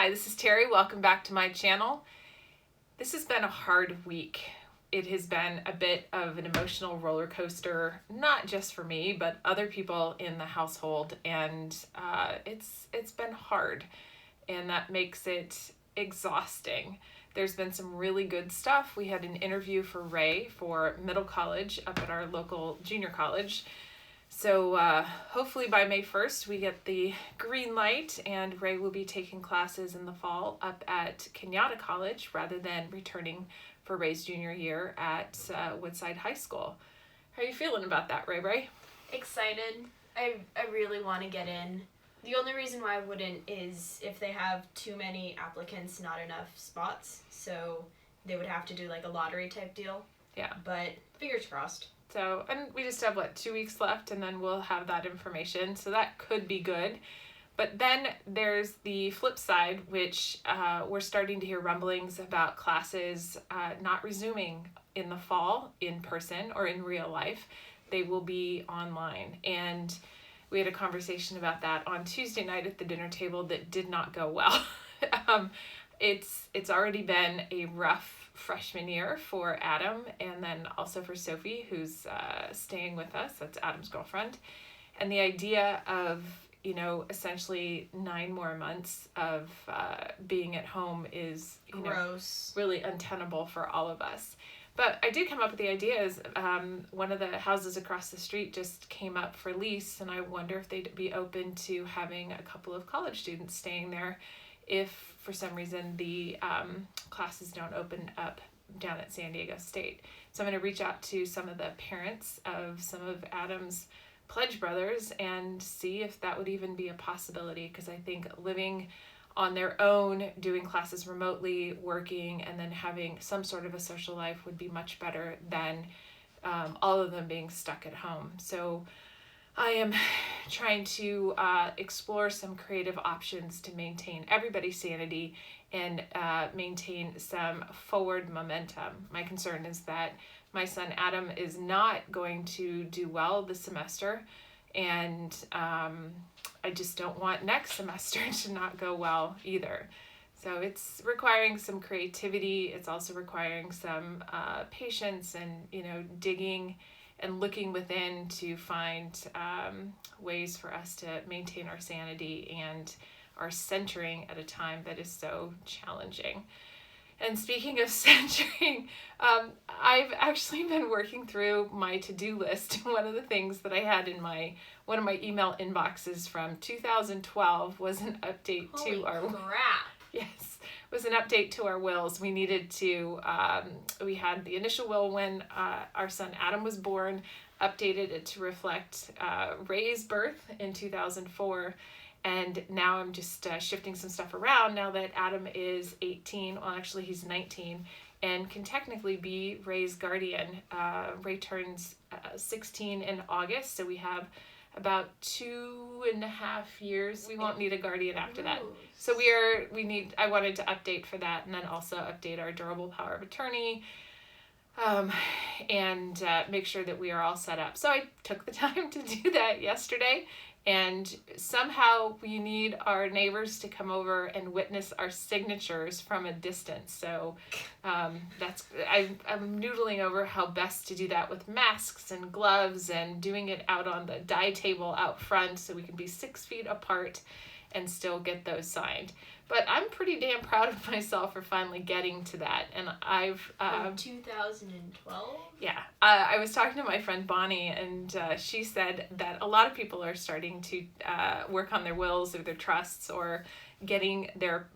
Hi, this is Terri. Welcome back to my channel. This has been a hard week. It has been a bit of an emotional roller coaster, not just for me, but other people in the household, and it's been hard, and that makes it exhausting. There's been some really good stuff. We had an interview for Ray for middle college up at our local junior college. So hopefully by May 1st we get the green light, and Ray will be taking classes in the fall up at Kenyatta College rather than returning for Ray's junior year at Woodside High School. How are you feeling about that, Ray? Excited. I really want to get in. The only reason why I wouldn't is if they have too many applicants, not enough spots. So they would have to do like a lottery type deal. Yeah. But fingers crossed. So, and we just have, 2 weeks left, and then we'll have that information. So that could be good. But then there's the flip side, which we're starting to hear rumblings about classes not resuming in the fall in person or in real life. They will be online. And we had a conversation about that on Tuesday night at the dinner table that did not go well. It's already been a rough freshman year for Adam, and then also for Sophie, who's staying with us. That's Adam's girlfriend. And the idea of, essentially 9 more months of being at home is, gross, really untenable for all of us. But I did come up with the idea is one of the houses across the street just came up for lease, and I wonder if they'd be open to having a couple of college students staying there if for some reason the classes don't open up down at San Diego State. So I'm going to reach out to some of the parents of some of Adam's pledge brothers and see if that would even be a possibility, because I think living on their own, doing classes remotely, working, and then having some sort of a social life would be much better than all of them being stuck at home. So I am trying to explore some creative options to maintain everybody's sanity and maintain some forward momentum. My concern is that my son Adam is not going to do well this semester, and I just don't want next semester to not go well either. So it's requiring some creativity. It's also requiring some patience and, digging and looking within to find ways for us to maintain our sanity and our centering at a time that is so challenging. And speaking of centering, I've actually been working through my to-do list. One of the things that I had in one of my email inboxes from 2012 was an update to our... Holy crap. Yes, was an update to our wills. We needed to, we had the initial will when our son Adam was born, updated it to reflect Ray's birth in 2004. And now I'm just shifting some stuff around now that Adam is 18. Well, actually he's 19 and can technically be Ray's guardian. Ray turns 16 in August, so we have about 2.5 years. We won't need a guardian after that. So I wanted to update for that, and then also update our durable power of attorney, and make sure that we are all set up. So I took the time to do that yesterday, and somehow we need our neighbors to come over and witness our signatures from a distance. So I'm noodling over how best to do that with masks and gloves, and doing it out on the die table out front so we can be 6 feet apart and still get those signed. But I'm pretty damn proud of myself for finally getting to that. And I've... 2012? Yeah. I was talking to my friend Bonnie, and she said that a lot of people are starting to work on their wills or their trusts or getting their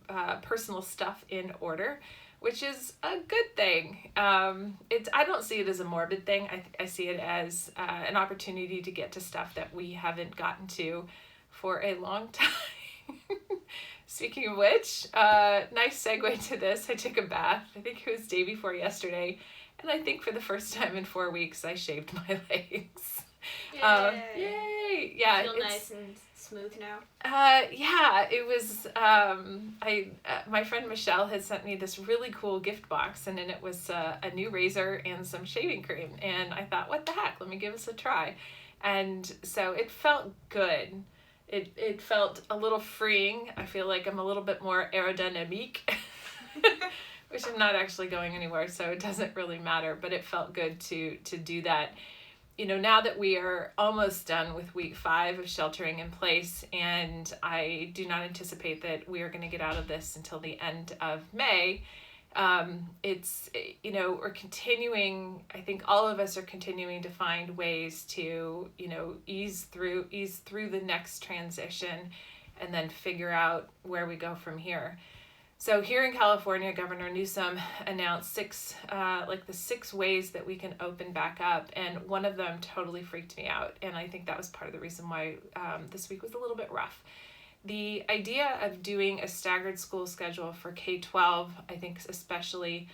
personal stuff in order, which is a good thing. I don't see it as a morbid thing. I see it as an opportunity to get to stuff that we haven't gotten to for a long time. Speaking of which, nice segue to this. I took a bath. I think it was day before yesterday, and I think for the first time in 4 weeks I shaved my legs. Yay! Yay! Yeah, feel nice and smooth now. Yeah, it was. My friend Michelle had sent me this really cool gift box, and in it was a new razor and some shaving cream. And I thought, what the heck? Let me give this a try. And so it felt good. it felt a little freeing. I feel like I'm a little bit more aerodynamic, which I'm not actually going anywhere, so it doesn't really matter, but it felt good to do that. Now that we are almost done with week 5 of sheltering in place, and I do not anticipate that we are going to get out of this until the end of May, it's, we're continuing, I think all of us are continuing to find ways to, ease through the next transition and then figure out where we go from here. So here in California, Governor Newsom announced the 6 ways that we can open back up. And one of them totally freaked me out. And I think that was part of the reason why this week was a little bit rough. The idea of doing a staggered school schedule for K-12, I think especially,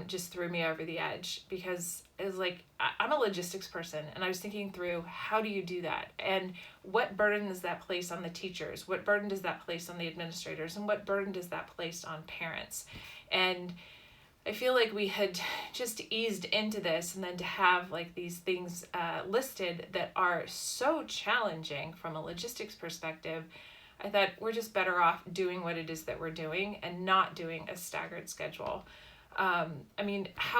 just threw me over the edge, because it was like, I'm a logistics person, and I was thinking through, how do you do that? And what burden does that place on the teachers? What burden does that place on the administrators? And what burden does that place on parents? And I feel like we had just eased into this, and then to have like these things listed that are so challenging from a logistics perspective, I thought we're just better off doing what it is that we're doing and not doing a staggered schedule. How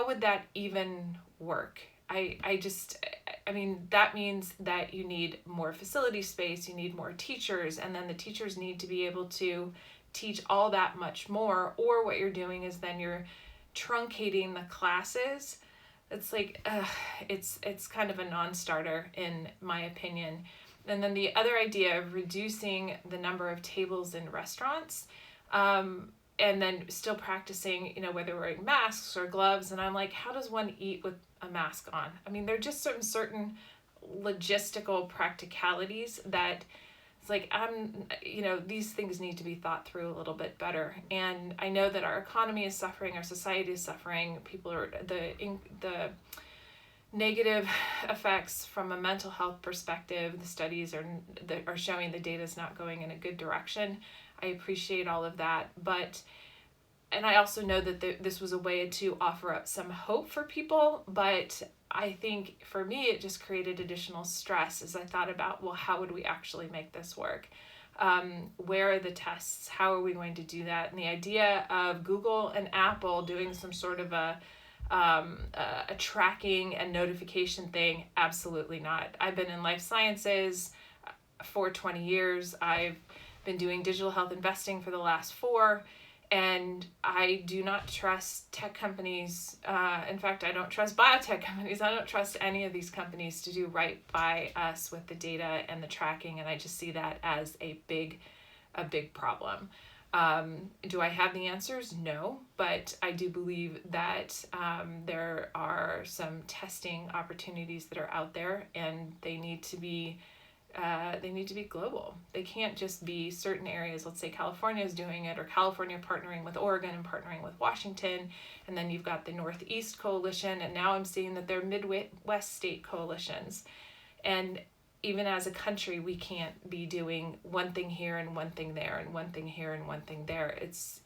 would that even work? That means that you need more facility space, you need more teachers, and then the teachers need to be able to teach all that much more, or what you're doing is then you're truncating the classes. It's like, it's kind of a non-starter in my opinion. And then the other idea of reducing the number of tables in restaurants, and then still practicing, whether wearing masks or gloves. And I'm like, how does one eat with a mask on? There are just certain logistical practicalities that it's like, these things need to be thought through a little bit better. And I know that our economy is suffering, our society is suffering, people are, the negative effects from a mental health perspective, the studies are showing the data is not going in a good direction. I appreciate all of that, and I also know that this was a way to offer up some hope for people, but I think for me it just created additional stress as I thought about, well, how would we actually make this work? Where are the tests? How are we going to do that? And the idea of Google and Apple doing some sort of a tracking and notification thing, absolutely not. I've been in life sciences for 20 years. I've been doing digital health investing for the last 4, and I do not trust tech companies. In fact, I don't trust biotech companies. I don't trust any of these companies to do right by us with the data and the tracking, and I just see that as a big problem. Do I have the answers? No, but I do believe that there are some testing opportunities that are out there, and they need to be global. They can't just be certain areas. Let's say California is doing it, or California partnering with Oregon and partnering with Washington, and then you've got the Northeast Coalition, and now I'm seeing that they're Midwest state coalitions. And even as a country, we can't be doing one thing here and one thing there and one thing here and one thing there. It's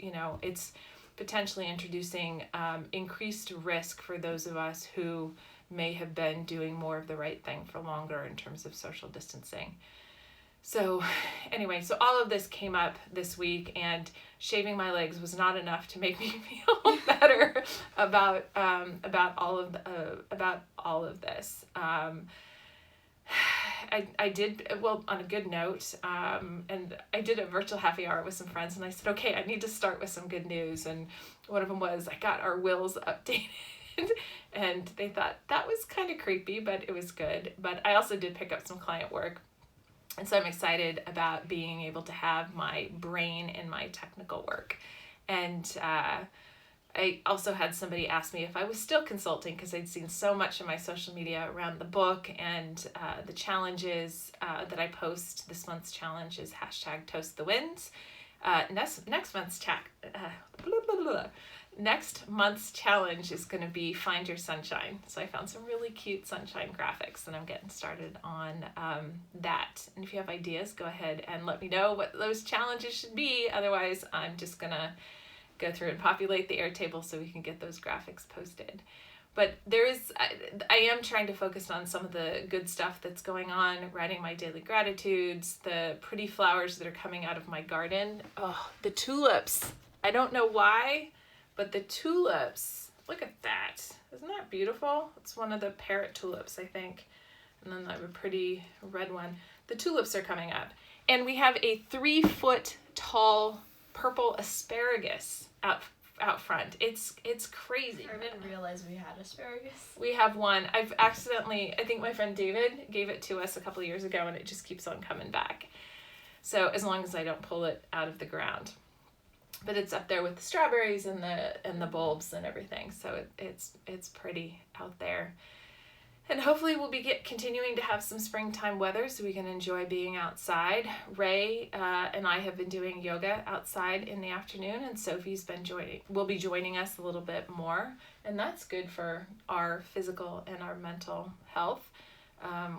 potentially introducing increased risk for those of us who may have been doing more of the right thing for longer in terms of social distancing. So anyway, so all of this came up this week, and shaving my legs was not enough to make me feel better about all of this. I did, well, on a good note, and I did a virtual happy hour with some friends, and I said, okay, I need to start with some good news. And one of them was, I got our wills updated. And they thought that was kind of creepy, but it was good. But I also did pick up some client work. And so I'm excited about being able to have my brain in my technical work. And I also had somebody ask me if I was still consulting, because I'd seen so much in my social media around the book and the challenges that I post. This month's challenge is #ToastTheWinds. Next month's challenge is going to be Find Your Sunshine. So I found some really cute sunshine graphics, and I'm getting started on that. And if you have ideas, go ahead and let me know what those challenges should be. Otherwise, I'm just going to go through and populate the Airtable so we can get those graphics posted. But I am trying to focus on some of the good stuff that's going on, writing my daily gratitudes, the pretty flowers that are coming out of my garden. Oh, the tulips. I don't know why, but the tulips, look at that. Isn't that beautiful? It's one of the parrot tulips, I think. And then I have a pretty red one. The tulips are coming up. And we have a 3-foot tall purple asparagus out front. It's crazy. I didn't realize we had asparagus. We have one. I think my friend David gave it to us a couple of years ago, and it just keeps on coming back. So as long as I don't pull it out of the ground. But it's up there with the strawberries and the bulbs and everything. So it's pretty out there. And hopefully we'll be continuing to have some springtime weather so we can enjoy being outside. Ray and I have been doing yoga outside in the afternoon, and Sophie's will be joining us a little bit more, and that's good for our physical and our mental health.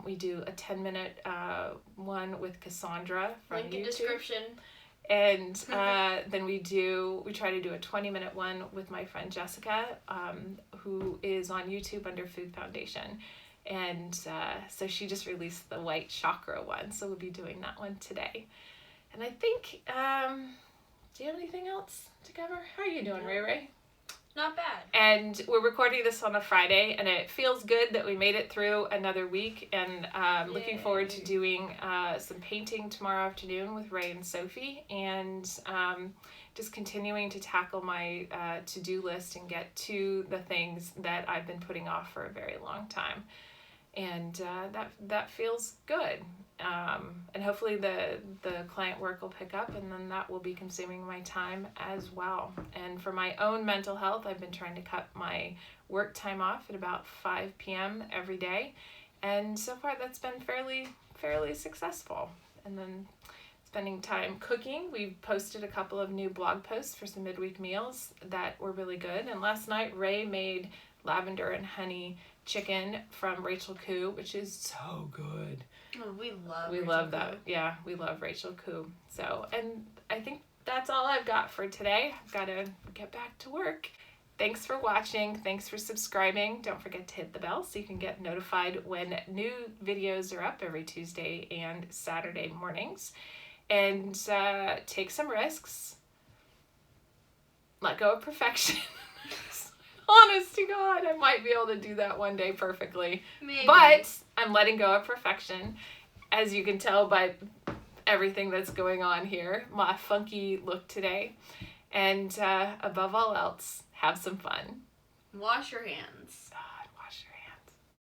We do a 10-minute one with Cassandra from Link in YouTube. description. And then we try to do a 20-minute one with my friend Jessica, who is on YouTube under Food Foundation. And so she just released the white chakra one. So we'll be doing that one today. And I think, do you have anything else to cover? How are you doing, Ray Ray? Not bad. And we're recording this on a Friday, and it feels good that we made it through another week. And looking forward to doing some painting tomorrow afternoon with Ray and Sophie, and just continuing to tackle my to-do list and get to the things that I've been putting off for a very long time. And that feels good. And hopefully the client work will pick up, and then that will be consuming my time as well. And for my own mental health, I've been trying to cut my work time off at about 5 p.m. every day. And so far that's been fairly successful. And then spending time cooking. We've posted a couple of new blog posts for some midweek meals that were really good. And last night Ray made lavender and honey chicken from Rachel Koo, which is so good. Oh, we Rachel love that. Koo. Yeah, we love Rachel Koo. So, and I think that's all I've got for today. I've got to get back to work. Thanks for watching. Thanks for subscribing. Don't forget to hit the bell so you can get notified when new videos are up every Tuesday and Saturday mornings. And take some risks. Let go of perfection. Honest to God, I might be able to do that one day perfectly. Maybe. But I'm letting go of perfection, as you can tell by everything that's going on here. My funky look today. And above all else, have some fun. Wash your hands.